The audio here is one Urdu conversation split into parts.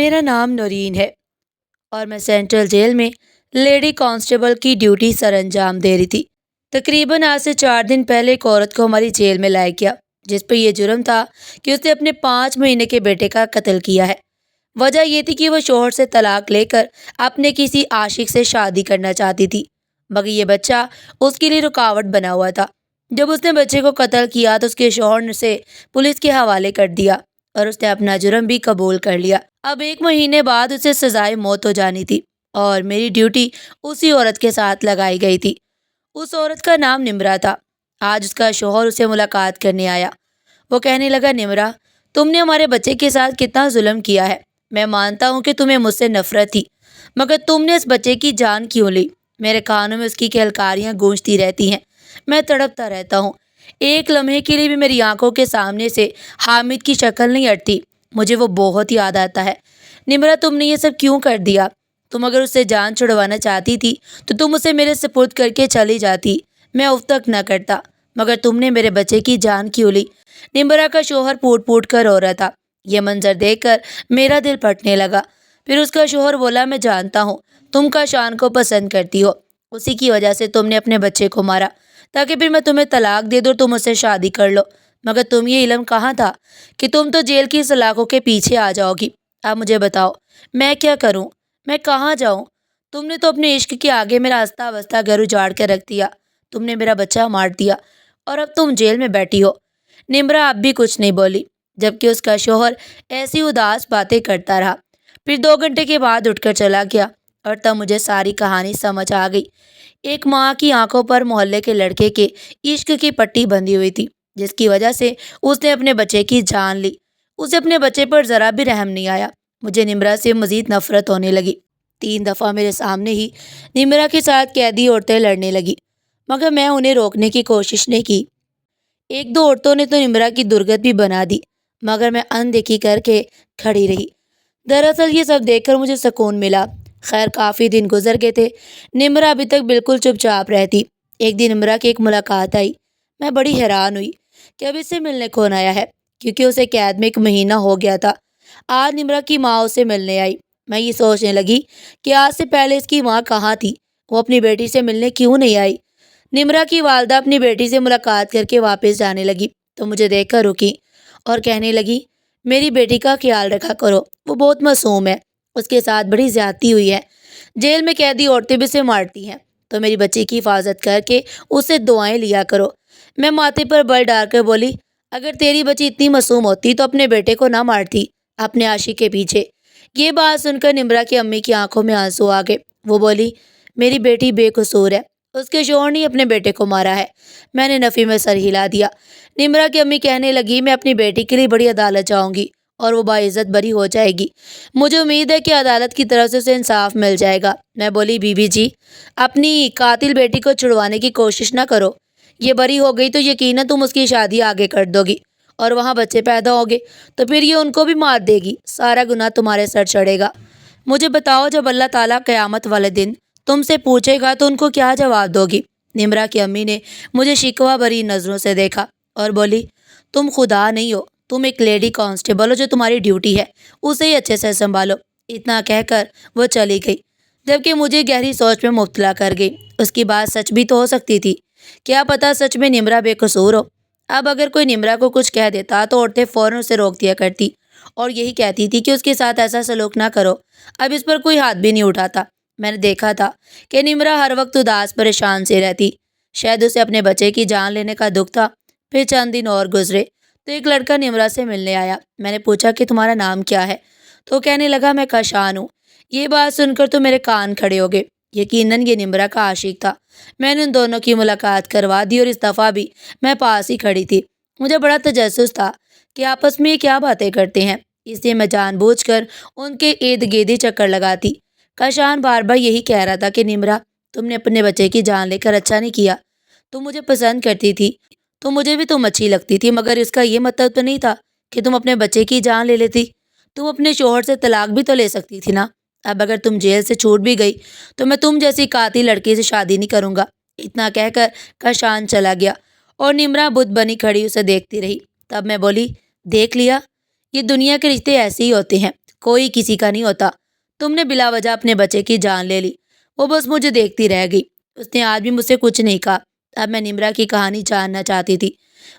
میرا نام نورین ہے اور میں سینٹرل جیل میں لیڈی کانسٹیبل کی ڈیوٹی سر انجام دے رہی تھی۔ تقریباً آج سے 4 دن پہلے ایک عورت کو ہماری جیل میں لایا گیا جس پہ یہ جرم تھا کہ اس نے اپنے 5 مہینے کے بیٹے کا قتل کیا ہے۔ وجہ یہ تھی کہ وہ شوہر سے طلاق لے کر اپنے کسی عاشق سے شادی کرنا چاہتی تھی، مگر یہ بچہ اس کے لیے رکاوٹ بنا ہوا تھا۔ جب اس نے بچے کو قتل کیا تو اس کے شوہر نے اسے پولیس کے حوالے کر دیا اور اس نے اپنا جرم بھی قبول کر لیا۔ اب 1 مہینے بعد اسے سزائے موت ہو جانی تھی اور میری ڈیوٹی اسی عورت کے ساتھ لگائی گئی تھی۔ اس عورت کا نام نمرہ تھا۔ آج اس کا شوہر اسے ملاقات کرنے آیا۔ وہ کہنے لگا، نمرہ، تم نے ہمارے بچے کے ساتھ کتنا ظلم کیا ہے۔ میں مانتا ہوں کہ تمہیں مجھ سے نفرت تھی، مگر تم نے اس بچے کی جان کیوں لی؟ میرے کانوں میں اس کی کہلکاریاں گونجتی رہتی ہیں، میں تڑپتا رہتا ہوں۔ ایک لمحے کے لیے بھی میری آنکھوں کے سامنے سے حامد کی شکل نہیں ہٹتی، مجھے وہ بہت یاد آتا ہے۔ نمرہ، تم نے یہ سب کیوں کر دیا؟ تم اگر اس سے جان چھڑوانا چاہتی تھی تو تم اسے میرے سپرد کر کے چلی جاتی، میں اف تک نہ کرتا، مگر تم نے میرے بچے کی جان کیوں لی؟ نمرہ کا شوہر پھوٹ پھوٹ کر رو رہا تھا۔ یہ منظر دیکھ کر میرا دل پھٹنے لگا۔ پھر اس کا شوہر بولا، میں جانتا ہوں تم کاشان کو پسند کرتی ہو، اسی کی وجہ سے تم نے اپنے بچے کو مارا تاکہ پھر میں تمہیں طلاق دے دوں اور تم اس سے شادی کر لو، مگر تم یہ علم کہاں تھا کہ تم تو جیل کی سلاخوں کے پیچھے آ جاؤ گی۔ اب مجھے بتاؤ میں کیا کروں، میں کہاں جاؤں؟ تم نے تو اپنے عشق کے آگے میرا ہنستا بستا گھر اجاڑ کے رکھ دیا، تم نے میرا بچہ مار دیا اور اب تم جیل میں بیٹھی ہو۔ نمرہ اب بھی کچھ نہیں بولی، جبکہ اس کا شوہر ایسی اداس باتیں کرتا رہا۔ پھر 2 گھنٹے کے بعد اٹھ کر چلا گیا اور تب مجھے ساری کہانی سمجھ آ گئی۔ ایک ماں کی آنکھوں پر محلے کے لڑکے کے عشق کی پٹی بندھی ہوئی تھی، جس کی وجہ سے اس نے اپنے بچے کی جان لی۔ اسے اپنے بچے پر ذرا بھی رحم نہیں آیا۔ مجھے نمرہ سے مزید نفرت ہونے لگی۔ 3 دفعہ میرے سامنے ہی نمرہ کے ساتھ قیدی عورتیں لڑنے لگی، مگر میں انہیں روکنے کی کوشش نہیں کی۔ 1-2 عورتوں نے تو نمرہ کی درگت بھی بنا دی، مگر میں اندیکھی کر کے کھڑی رہی۔ دراصل یہ سب دیکھ کر مجھے سکون ملا۔ خیر کافی دن گزر گئے تھے، نمرہ ابھی تک بالکل چپ چاپ رہتی۔ ایک دن نمرہ کی ایک ملاقات آئی۔ میں بڑی حیران ہوئی کہ اب اس سے ملنے کون آیا ہے، کیونکہ اسے قید میں 1 مہینہ ہو گیا تھا۔ آج نمرہ کی ماں اسے ملنے آئی۔ میں یہ سوچنے لگی کہ آج سے پہلے اس کی ماں کہاں تھی، وہ اپنی بیٹی سے ملنے کیوں نہیں آئی۔ نمرہ کی والدہ اپنی بیٹی سے ملاقات کر کے واپس جانے لگی تو مجھے دیکھ کر رکی اور کہنے لگی، میری بیٹی کا خیال رکھا کرو، وہ بہت معصوم ہے، اس کے ساتھ بڑی زیادتی ہوئی ہے، جیل میں قیدی عورتیں بھی اسے مارتی ہیں، تو میری بچی کی حفاظت کر کے اسے دعائیں لیا کرو۔ میں ماتھے پر بل ڈال کر بولی، اگر تیری بچی اتنی معصوم ہوتی تو اپنے بیٹے کو نہ مارتی اپنے عاشق کے پیچھے۔ یہ بات سن کر نمرہ کی امی کی آنکھوں میں آنسو آ گئے۔ وہ بولی، میری بیٹی بے قصور ہے، اس کے شوہر نے اپنے بیٹے کو مارا ہے۔ میں نے نفی میں سر ہلا دیا۔ نمرہ کی امی کہنے لگی، میں اپنی بیٹی کے لیے بڑی عدالت جاؤں گی اور وہ باعزت بری ہو جائے گی، مجھے امید ہے کہ عدالت کی طرف سے اسے انصاف مل جائے گا۔ میں بولی، بی بی جی، اپنی قاتل بیٹی کو چھڑوانے کی کوشش نہ کرو، یہ بری ہو گئی تو یقیناً تم اس کی شادی آگے کر دو گی اور وہاں بچے پیدا ہوں گے تو پھر یہ ان کو بھی مار دے گی، سارا گناہ تمہارے سر چڑھے گا۔ مجھے بتاؤ، جب اللہ تعالیٰ قیامت والے دن تم سے پوچھے گا تو ان کو کیا جواب دو گی؟ نمرہ کی امی نے مجھے شکوہ بری نظروں سے دیکھا اور بولی، تم خدا نہیں ہو، تم ایک لیڈی کانسٹیبل ہو، جو تمہاری ڈیوٹی ہے اسے ہی اچھے سے سنبھالو۔ اتنا کہہ کر وہ چلی گئی، جبکہ مجھے گہری سوچ میں مبتلا کر گئی۔ اس کی بات سچ بھی تو ہو سکتی تھی، کیا پتہ سچ میں نمرہ بے قصور ہو۔ اب اگر کوئی نمرہ کو کچھ کہہ دیتا تو عورتیں فوراً اسے روک دیا کرتی اور یہی کہتی تھی کہ اس کے ساتھ ایسا سلوک نہ کرو۔ اب اس پر کوئی ہاتھ بھی نہیں اٹھاتا۔ میں نے دیکھا تھا کہ نمرہ ہر وقت اداس پریشان سے رہتی، شاید اسے اپنے بچے کی جان لینے کا دکھ تھا۔ پھر چند دن اور گزرے تو ایک لڑکا نمرہ سے ملنے آیا۔ میں نے پوچھا کہ تمہارا نام کیا ہے، تو کہنے لگا، میں کاشان ہوں۔ یہ بات سن کر تو میرے کان کھڑے ہو گئے، یقیناً یہ نمرہ کا عاشق تھا۔ میں نے ان دونوں کی ملاقات کروا دی اور اس دفعہ بھی میں پاس ہی کھڑی تھی۔ مجھے بڑا تجسس تھا کہ آپس میں یہ کیا باتیں کرتے ہیں، اس لیے میں جان بوجھ کر ان کے ارد گرد ہی چکر لگاتی۔ کاشان بار بار یہی کہہ رہا تھا کہ نمرہ، تم نے اپنے بچے کی جان لے کر اچھا نہیں کیا، تم مجھے پسند کرتی تھی تو مجھے بھی تم اچھی لگتی تھی، مگر اس کا یہ مطلب تو نہیں تھا کہ تم اپنے بچے کی جان لے لیتی۔ تم اپنے شوہر سے طلاق بھی تو لے سکتی تھی نا۔ اب اگر تم جیل سے چھوٹ بھی گئی تو میں تم جیسی قاتل لڑکی سے شادی نہیں کروں گا۔ اتنا کہہ کر کاشان چلا گیا اور نمرہ بت بنی کھڑی اسے دیکھتی رہی۔ تب میں بولی، دیکھ لیا، یہ دنیا کے رشتے ایسے ہی ہوتے ہیں، کوئی کسی کا نہیں ہوتا۔ تم نے بلا وجہ اپنے بچے کی جان لے لی۔ وہ بس مجھے دیکھتی رہ گئی۔ اس نے آج بھی مجھ سے کچھ نہیں کہا۔ اب میں نمرا کی کہانی جاننا چاہتی تھی۔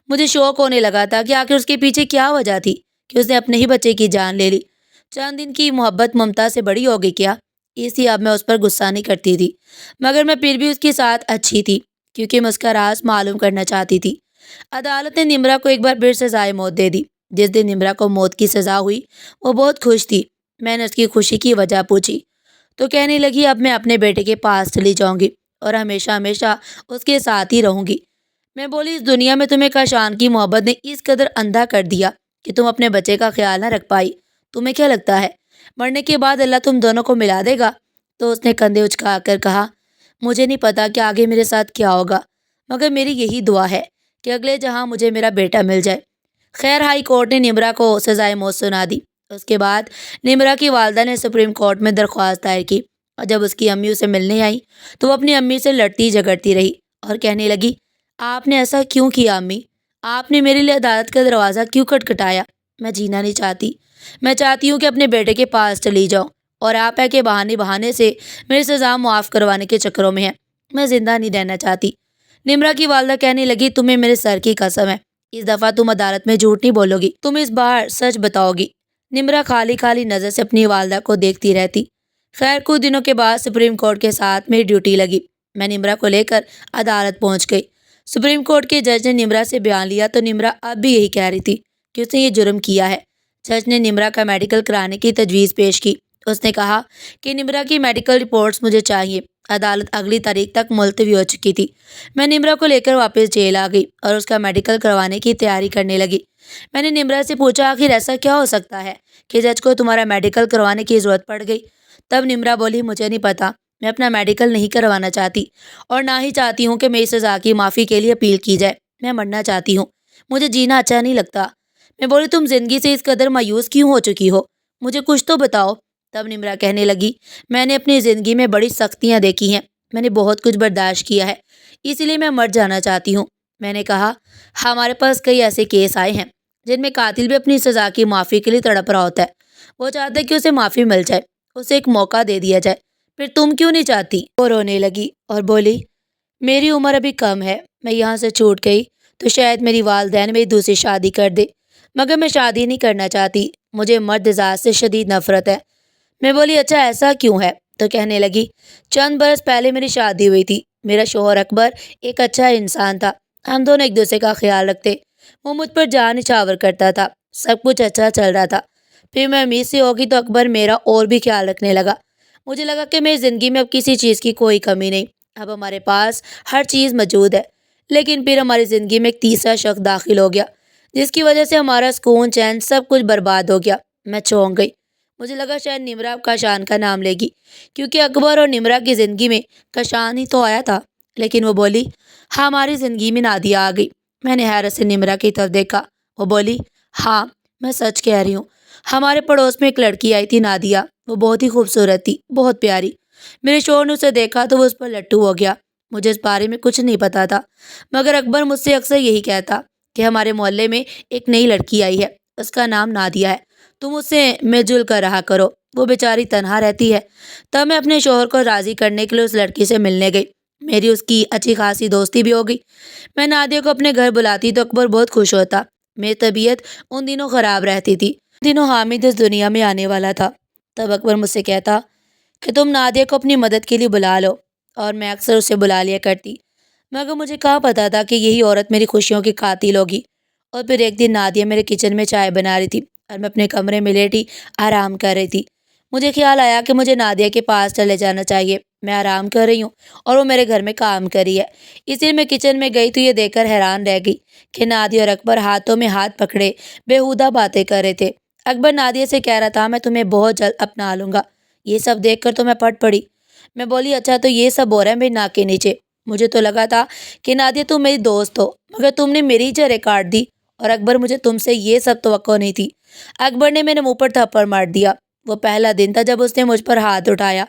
مجھے شوق ہونے لگا تھا کہ آخر اس کے پیچھے کیا وجہ تھی کہ اس نے اپنے ہی بچے کی جان لے لی۔ چند دن کی محبت ممتا سے بڑی ہو گئی کیا؟ اس لیے اب میں اس پر غصہ نہیں کرتی تھی، مگر میں پھر بھی اس کے ساتھ اچھی تھی، کیونکہ میں اس کا راز معلوم کرنا چاہتی تھی۔ عدالت نے نمرا کو ایک بار پھر سزائے موت دے دی۔ جس دن نمرا کو موت کی سزا ہوئی وہ بہت خوش تھی۔ میں نے اس کی خوشی کی وجہ پوچھی تو کہنے لگی اب میں اپنے بیٹے کے پاس چلی جاؤں گی اور ہمیشہ ہمیشہ اس کے ساتھ ہی رہوں گی۔ میں بولی اس دنیا میں تمہیں کاشان کی محبت نے اس قدر اندھا کر دیا کہ تم اپنے بچے کا خیال نہ رکھ پائی۔ تمہیں کیا لگتا ہے مرنے کے بعد اللہ تم دونوں کو ملا دے گا؟ تو اس نے کندھے اچکا کر کہا مجھے نہیں پتا کہ آگے میرے ساتھ کیا ہوگا، مگر میری یہی دعا ہے کہ اگلے جہاں مجھے میرا بیٹا مل جائے۔ خیر ہائی کورٹ نے نمرا کو سزائے موت سنا دی۔ اس کے بعد نمرا کی والدہ نے سپریم کورٹ میں درخواست دائر کی، اور جب اس کی امی اسے ملنے آئی تو وہ اپنی امی سے لڑتی جھگڑتی رہی اور کہنے لگی آپ نے ایسا کیوں کیا امی؟ آپ نے میرے لیے عدالت کا دروازہ کیوں کھٹکھٹایا؟ میں جینا نہیں چاہتی۔ میں چاہتی ہوں کہ اپنے بیٹے کے پاس چلی جاؤں، اور آپ ہے کہ بہانے سے میری سزا معاف کروانے کے چکروں میں ہیں۔ میں زندہ نہیں رہنا چاہتی۔ نمرا کی والدہ کہنے لگی تمہیں میرے سر کی قسم ہے، اس دفعہ تم عدالت میں جھوٹ نہیں بولو گی، تم اس بار سچ بتاؤ گی۔ نمرا خالی خالی نظر سے اپنی والدہ کو دیکھتی رہتی۔ خیر کچھ دنوں کے بعد سپریم کورٹ کے ساتھ میری ڈیوٹی لگی۔ میں نمرا کو لے کر عدالت پہنچ گئی۔ سپریم کورٹ کے جج نے نمرا سے بیان لیا تو نمرا اب بھی یہی کہہ رہی تھی کہ اس نے یہ جرم کیا ہے۔ جج نے نمرا کا میڈیکل کرانے کی تجویز پیش کی۔ اس نے کہا کہ نمرا کی میڈیکل رپورٹس مجھے چاہیے۔ عدالت اگلی تاریخ تک ملتوی ہو چکی تھی۔ میں نمرا کو لے کر واپس جیل آ گئی اور اس کا میڈیکل کروانے کی تیاری کرنے لگی۔ میں نے نمرا سے پوچھا آخر ایسا کیا ہو سکتا ہے کہ جج کو تمہارا میڈیکل کروانے کی ضرورت پڑ گئی؟ تب نمرا بولی مجھے نہیں پتا، میں اپنا میڈیکل نہیں کروانا چاہتی اور نہ ہی چاہتی ہوں کہ میری سزا کی معافی کے لیے اپیل کی جائے۔ میں مرنا چاہتی ہوں، مجھے جینا اچھا نہیں لگتا۔ میں بولی تم زندگی سے اس قدر مایوس کیوں ہو چکی ہو؟ مجھے کچھ تو بتاؤ۔ تب نمرا کہنے لگی میں نے اپنی زندگی میں بڑی سختیاں دیکھی ہیں، میں نے بہت کچھ برداشت کیا ہے، اس لیے میں مر جانا چاہتی ہوں۔ میں نے کہا ہمارے پاس کئی ایسے کیس آئے ہیں جن میں قاتل بھی اپنی سزا کی معافی کے لیے تڑپ رہا ہوتا ہے، وہ چاہتا ہے کہ اسے معافی مل جائے، اسے ایک موقع دے دیا جائے، پھر تم کیوں نہیں چاہتی؟ وہ رونے لگی اور بولی میری عمر ابھی کم ہے، میں یہاں سے چھوٹ گئی تو شاید میری والدین میری دوسری شادی کر دے، مگر میں شادی نہیں کرنا چاہتی، مجھے مرد ذات سے شدید نفرت ہے۔ میں بولی اچھا ایسا کیوں ہے؟ تو کہنے لگی چند برس پہلے میری شادی ہوئی تھی، میرا شوہر اکبر ایک اچھا انسان تھا، ہم دونوں ایک دوسرے کا خیال رکھتے، وہ مجھ پر جان نچھاور کرتا تھا، سب کچھ اچھا چل رہا تھا۔ پھر میں امید سے ہوگی تو اکبر میرا اور بھی خیال رکھنے لگا۔ مجھے لگا کہ میری زندگی میں اب کسی چیز کی کوئی کمی نہیں، اب ہمارے پاس ہر چیز موجود ہے، لیکن پھر ہماری زندگی میں ایک تیسرا شخص داخل ہو گیا جس کی وجہ سے ہمارا سکون چین سب کچھ برباد ہو گیا۔ میں چونک گئی، مجھے لگا شاید نمرا کاشان کا نام لے گی، کیونکہ اکبر اور نمرا کی زندگی میں کاشان ہی تو آیا تھا، لیکن وہ بولی ہماری زندگی میں نادیہ آ گئی۔ میں نے حیرت سے نمرا کی طرف دیکھا، وہ بولی ہاں میں سچ کہہ رہی ہوں، ہمارے پڑوس میں ایک لڑکی آئی تھی نادیہ، وہ بہت ہی خوبصورت تھی، بہت پیاری۔ میرے شوہر نے اسے دیکھا تو وہ اس پر لٹو ہو گیا۔ مجھے اس بارے میں کچھ نہیں پتا تھا، مگر اکبر مجھ سے اکثر یہی کہتا کہ ہمارے محلے میں ایک نئی لڑکی آئی ہے، اس کا نام نادیہ ہے، تم اس سے مل جل کر رہا کرو، وہ بیچاری تنہا رہتی ہے۔ تب میں اپنے شوہر کو راضی کرنے کے لیے اس لڑکی سے ملنے گئی، میری اس کی اچھی خاصی دوستی بھی ہو گئی۔ میں نادیہ کو اپنے گھر بلاتی تو اکبر بہت خوش ہوتا۔ میری طبیعت ان دنوں خراب رہتی تھی، ان دنوں حامد اس دنیا میں آنے والا تھا۔ تب اکبر مجھ سے کہتا کہ تم نادیہ کو اپنی مدد کے لیے بلا لو، اور میں اکثر اسے بلا لیا کرتی، مگر مجھے کہاں پتا تھا کہ یہی عورت میری خوشیوں کی قاتل ہوگی۔ اور پھر ایک دن نادیہ میرے کچن میں چائے بنا رہی تھی اور میں اپنے کمرے میں لیٹی آرام کر رہی تھی۔ مجھے خیال آیا کہ مجھے نادیہ کے پاس چلے جانا چاہیے، میں آرام کر رہی ہوں اور وہ میرے گھر میں کام کر رہی ہے۔ اس لیے میں کچن میں گئی تو یہ دیکھ کر حیران رہ گئی کہ نادیہ اور اکبر ہاتھوں میں ہاتھ پکڑے بیہودہ باتیں کر رہے تھے۔ اکبر نادیہ سے کہہ رہا تھا میں تمہیں بہت جلد اپنا لوں گا۔ یہ سب دیکھ کر تو میں پٹ پڑی۔ میں بولی اچھا تو یہ سب ہو رہا ہے میری ناک کے نیچے؟ مجھے تو لگا تھا کہ نادیہ تم میری دوست ہو، مگر تم نے میری جڑیں کاٹ دی، اور اکبر مجھے تم سے یہ سب توقع نہیں تھی۔ اکبر نے میرے منہ پر تھپڑ مار دیا۔ وہ پہلا دن تھا جب اس نے مجھ پر ہاتھ اٹھایا۔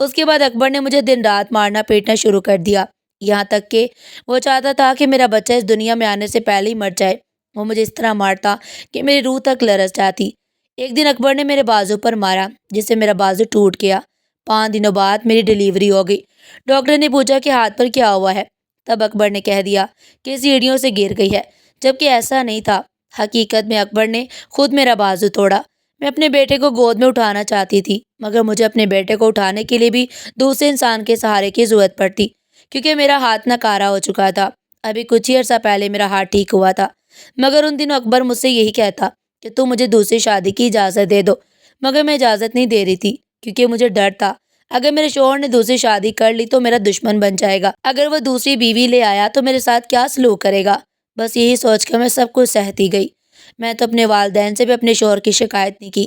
اس کے بعد اکبر نے مجھے دن رات مارنا پیٹنا شروع کر دیا، یہاں تک کہ وہ چاہتا تھا کہ میرا بچہ اس دنیا میں آنے سے پہلے ہی مر جائے۔ وہ مجھے اس طرح مارتا کہ میری روح تک لرز جاتی۔ ایک دن اکبر نے میرے بازو پر مارا جس سے میرا بازو ٹوٹ گیا۔ 5 دنوں بعد میری ڈیلیوری ہو گئی۔ ڈاکٹر نے پوچھا کہ ہاتھ پر کیا ہوا ہے، تب اکبر نے کہہ دیا کہ سیڑھیوں سے گر گئی ہے، جبکہ ایسا نہیں تھا۔ حقیقت میں اکبر نے خود میرا بازو توڑا۔ میں اپنے بیٹے کو گود میں اٹھانا چاہتی تھی، مگر مجھے اپنے بیٹے کو اٹھانے کے لیے بھی دوسرے انسان کے سہارے کی ضرورت پڑتی، کیونکہ میرا ہاتھ ناکارہ ہو چکا تھا۔ ابھی کچھ ہی عرصہ پہلے میرا ہاتھ ٹھیک ہوا تھا، مگر ان دنوں اکبر مجھ سے یہی کہتا کہ تم مجھے دوسری شادی کی اجازت دے دو، مگر میں اجازت نہیں دے رہی تھی، کیونکہ مجھے ڈر تھا اگر میرے شوہر نے دوسری شادی کر لی تو میرا دشمن بن جائے گا، اگر وہ دوسری بیوی لے آیا تو میرے ساتھ کیا سلوک کرے گا۔ بس یہی سوچ کر میں سب کچھ سہتی گئی۔ میں تو اپنے والدین سے بھی اپنے شوہر کی شکایت نہیں کی۔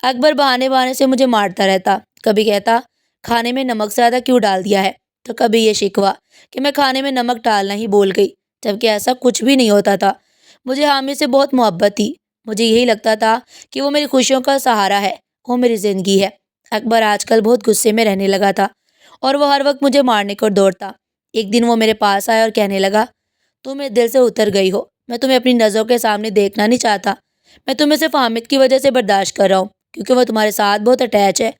اکبر بہانے سے مجھے مارتا رہتا، کبھی کہتا کھانے میں نمک زیادہ کیوں ڈال دیا ہے، تو کبھی یہ شکوہ کہ میں کھانے میں نمک ڈالنا ہی بھول گئی، جبکہ ایسا کچھ بھی نہیں ہوتا تھا۔ مجھے حامد سے بہت محبت تھی، مجھے یہی لگتا تھا کہ وہ میری خوشیوں کا سہارا ہے، وہ میری زندگی ہے۔ اکبر آج کل بہت غصے میں رہنے لگا تھا اور وہ ہر وقت مجھے مارنے کو دوڑتا۔ ایک دن وہ میرے پاس آیا اور کہنے لگا، تم میرے دل سے اتر گئی ہو، میں تمہیں اپنی نظروں کے سامنے دیکھنا نہیں چاہتا۔ میں تمہیں صرف حامد کی وجہ سے برداشت کر رہا ہوں، کیونکہ وہ تمہارے ساتھ بہت اٹیچ ہے،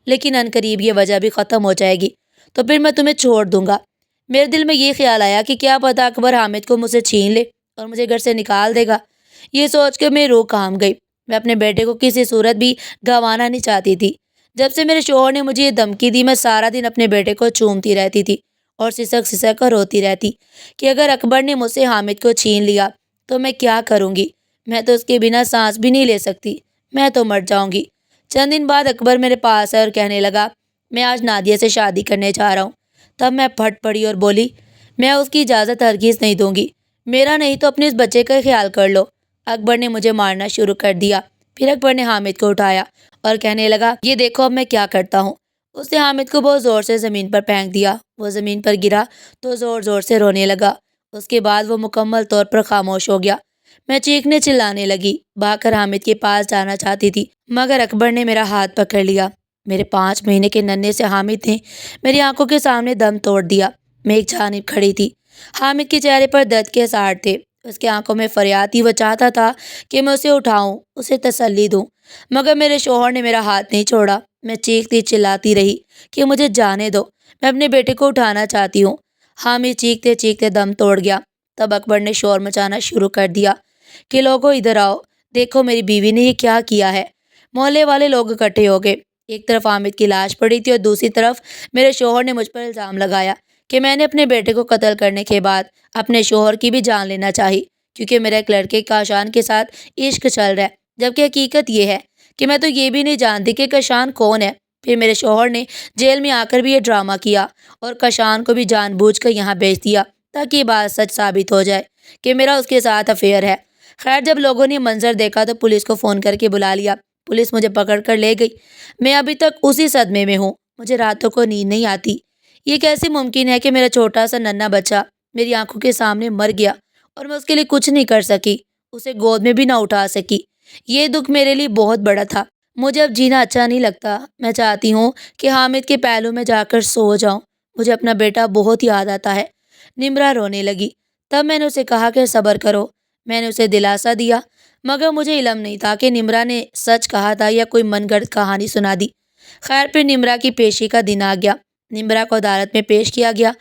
لیکن عنقریب یہ وجہ بھی ختم ہو جائے گی تو پھر میں تمہیں چھوڑ دوں گا۔ میرے دل میں یہ خیال آیا کہ کیا پتہ اکبر حامد کو مجھ سے چھین لے اور مجھے گھر سے نکال دے گا۔ یہ سوچ کے میری روح کانپ گئی۔ میں اپنے بیٹے کو کسی صورت بھی گنوانا نہیں چاہتی تھی۔ جب سے میرے شوہر نے مجھے یہ دھمکی دی، میں سارا دن اپنے بیٹے کو چومتی رہتی تھی اور سسک سسک کر روتی رہتی کہ اگر اکبر نے مجھ سے حامد کو چھین لیا تو میں کیا کروں گی، میں تو اس کے بنا سانس بھی نہیں لے سکتی، میں تو مر جاؤں گی۔ چند دن بعد اکبر میرے پاس آیا اور کہنے لگا، میں آج نادیہ سے شادی کرنے جا رہا ہوں۔ تب میں پھٹ پڑی اور بولی، میں اس کی اجازت ہرگز نہیں دوں گی، میرا نہیں تو اپنے اس بچے کا خیال کر لو۔ اکبر نے مجھے مارنا شروع کر دیا۔ پھر اکبر نے حامد کو اٹھایا اور کہنے لگا، یہ دیکھو اب میں کیا کرتا ہوں۔ اس نے حامد کو بہت زور سے زمین پر پھینک دیا۔ وہ زمین پر گرا تو زور زور سے رونے لگا۔ اس کے بعد وہ مکمل طور پر خاموش ہو گیا۔ میں چیخنے چلانے لگی، بھاگ کر حامد کے پاس جانا چاہتی تھی، مگر اکبر نے میرا ہاتھ پکڑ لیا۔ میرے 5 مہینے کے ننھے سے حامد نے میری آنکھوں کے سامنے دم توڑ دیا۔ میں ایک جانب کھڑی تھی، حامد کے چہرے پر درد کے اثار تھے، اس کی آنکھوں میں فریاد تھی۔ وہ چاہتا تھا کہ میں اسے اٹھاؤں، اسے تسلی دوں، مگر میرے شوہر نے میرا ہاتھ نہیں چھوڑا۔ میں چیختی چلاتی رہی کہ مجھے جانے دو، میں اپنے بیٹے کو اٹھانا چاہتی ہوں۔ حامد چیختے چیختے دم توڑ گیا۔ تب اکبر نے شور مچانا شروع کر دیا کہ لوگوں ادھر آؤ، دیکھو میری بیوی نے یہ کیا کیا ہے۔ محلے والے لوگ اکٹھے ہو گئے۔ ایک طرف حامد کی لاش پڑی تھی اور دوسری طرف میرے شوہر نے مجھ پر الزام لگایا کہ میں نے اپنے بیٹے کو قتل کرنے کے بعد اپنے شوہر کی بھی جان لینا چاہی، کیونکہ میرا ایک لڑکے کاشان کے ساتھ عشق چل رہا ہے، جبکہ حقیقت یہ ہے کہ میں تو یہ بھی نہیں جانتی کہ کاشان کون ہے۔ پھر میرے شوہر نے جیل میں آ کر بھی یہ ڈرامہ کیا اور کاشان کو بھی جان بوجھ کر یہاں بھیج دیا تاکہ یہ بات سچ ثابت ہو جائے کہ میرا اس کے ساتھ افیئر ہے۔ خیر جب لوگوں نے منظر دیکھا تو پولیس کو فون کر کے بلا لیا۔ پولیس مجھے پکڑ کر لے گئی۔ میں ابھی تک اسی صدمے میں ہوں، مجھے راتوں کو نیند نہیں آتی۔ یہ کیسے ممکن ہے کہ میرا چھوٹا سا ننھا بچہ میری آنکھوں کے سامنے مر گیا اور میں اس کے لیے کچھ نہیں کر سکی، اسے گود میں بھی نہ اٹھا سکی۔ یہ دکھ میرے لیے بہت بڑا تھا۔ مجھے اب جینا اچھا نہیں لگتا۔ میں چاہتی ہوں کہ حامد کے پہلو میں جا کر سو جاؤں، مجھے اپنا بیٹا بہت یاد آتا ہے۔ نمرا رونے لگی۔ تب میں نے اسے کہا کہ صبر کرو۔ میں نے اسے دلاسا دیا، مگر مجھے علم نہیں تھا کہ نمرا نے سچ کہا تھا یا کوئی من گھڑت کہانی سنا دی۔ خیر پھر نمرا کی پیشی کا دن آ گیا۔ نمرا کو عدالت میں پیش کیا گیا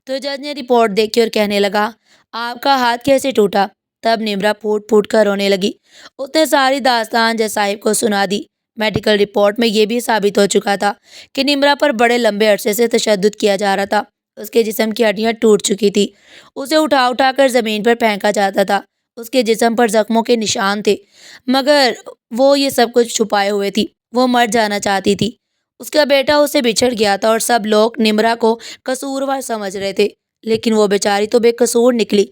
تو جج نے رپورٹ دیکھی اور کہنے لگا، آپ کا ہاتھ کیسے ٹوٹا؟ تب نمرا پھوٹ پھوٹ کر رونے لگی۔ اس نے ساری داستان جج صاحب کو سنا دی۔ میڈیکل رپورٹ میں یہ بھی ثابت ہو چکا تھا کہ نمرا پر بڑے لمبے عرصے سے تشدد کیا جا رہا تھا۔ اس کے جسم کی ہڈیاں ٹوٹ چکی تھی، اسے اٹھا اٹھا کر زمین پر پھینکا جاتا تھا۔ اس کے جسم پر زخموں کے نشان تھے، مگر وہ یہ سب کچھ چھپائے ہوئے تھی۔ وہ مر جانا چاہتی تھی۔ اس کا بیٹا اس سے بچھڑ گیا تھا اور سب لوگ نمرا کو قصوروار سمجھ رہے تھے، لیکن وہ بیچاری تو بے قصور نکلی۔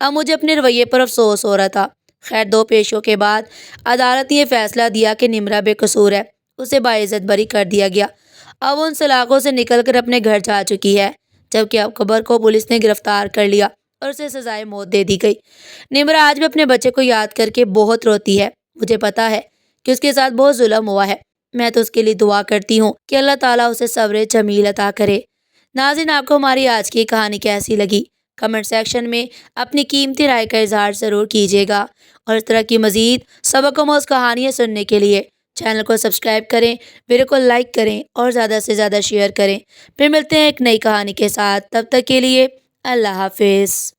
اب مجھے اپنے رویے پر افسوس ہو رہا تھا۔ خیر 2 پیشوں کے بعد عدالت نے یہ فیصلہ دیا کہ نمرا بے قصور ہے، اسے باعزت بری کر دیا گیا۔ اب وہ ان سلاخوں سے نکل کر اپنے گھر جا چکی ہے، جبکہ اکبر کو پولیس نے گرفتار کر لیا اور اسے سزائے موت دے دی گئی۔ نمرا آج بھی اپنے بچے کو یاد کر کے بہت روتی ہے۔ مجھے پتا ہے کہ اس کے ساتھ بہت ظلم ہوا ہے۔ میں تو اس کے لیے دعا کرتی ہوں کہ اللہ تعالیٰ اسے صبر جمیل عطا کرے۔ ناظرین، آپ کو ہماری آج کی کہانی کیسی لگی؟ کمنٹ سیکشن میں اپنی قیمتی رائے کا اظہار ضرور کیجیے گا، اور اس طرح کی مزید سبق آموز کہانیاں سننے کے لیے چینل کو سبسکرائب کریں، ویڈیو کو لائک کریں اور زیادہ سے زیادہ شیئر کریں۔ پھر ملتے ہیں ایک نئی کہانی کے ساتھ، تب تک کے لیے اللہ حافظ۔